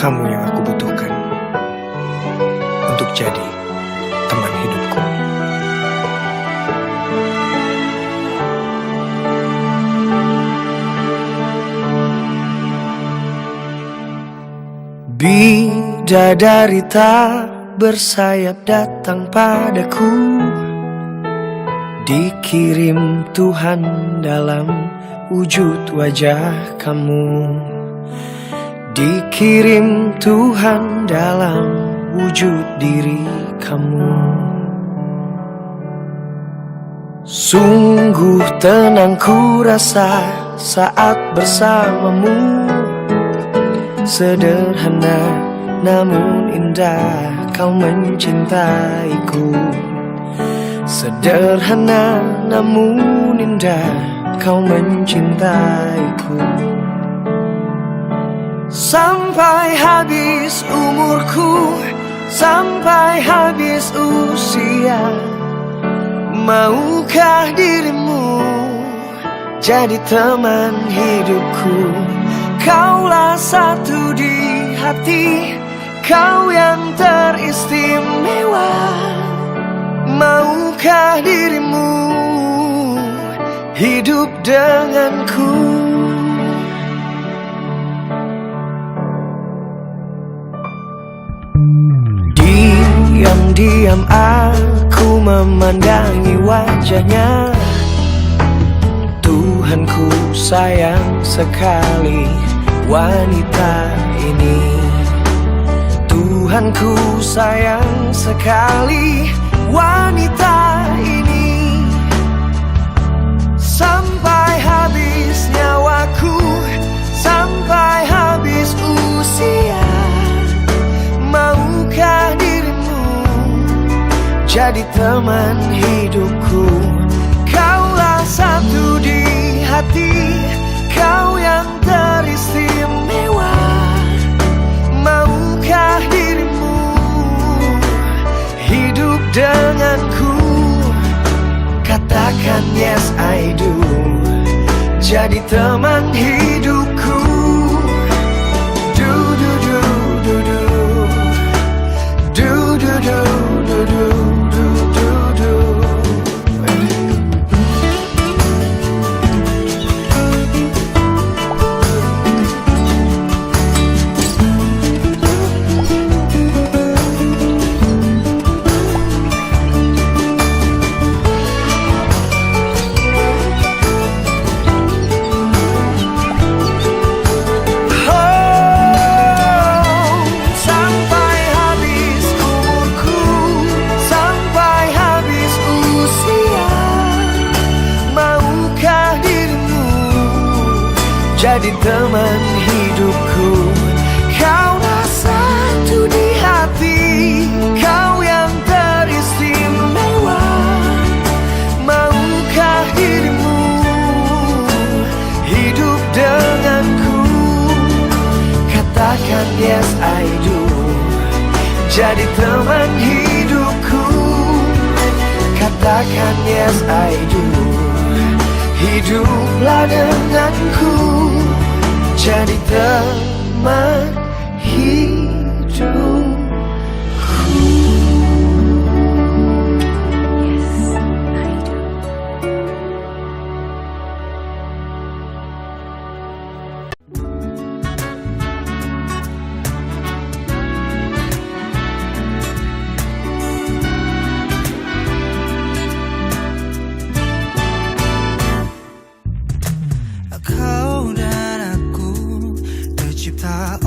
kamu yang aku butuhkan untuk jadi teman hidupku. Bidadari tak bersayap datang padaku, dikirim Tuhan dalam wujud wajah kamu. Dikirim Tuhan dalam wujud diri kamu. Sungguh tenang ku rasa saat bersamamu. Sederhana namun indah kau mencintaiku. Sederhana namun indah kau mencintaiku. Sampai habis umurku, sampai habis usia, maukah dirimu jadi teman hidupku? Kaulah satu di hati, kau yang teristimewa. Maukah dirimu hidup denganku? Diam-diam aku memandangi wajahnya. Tuhanku sayang sekali wanita ini. Tuhanku sayang sekali wanita ini. Sampai habis nyawaku, sampai habis usia, maukah dirimu jadi teman hidupku? Kaulah satu di hati, kau yang teristimewa. Maukah dirimu hidup denganku? Katakan yes I do, jadi teman hidupku. Do do do do do, do do do do do. Jadi teman hidupku, kaulah satu di hati, kau yang teristimewa. Maukah dirimu hidup denganku? Katakan yes I do, jadi teman hidupku. Katakan yes I do, hiduplah denganku, jadi teman hidupku. Kau dan aku tercipta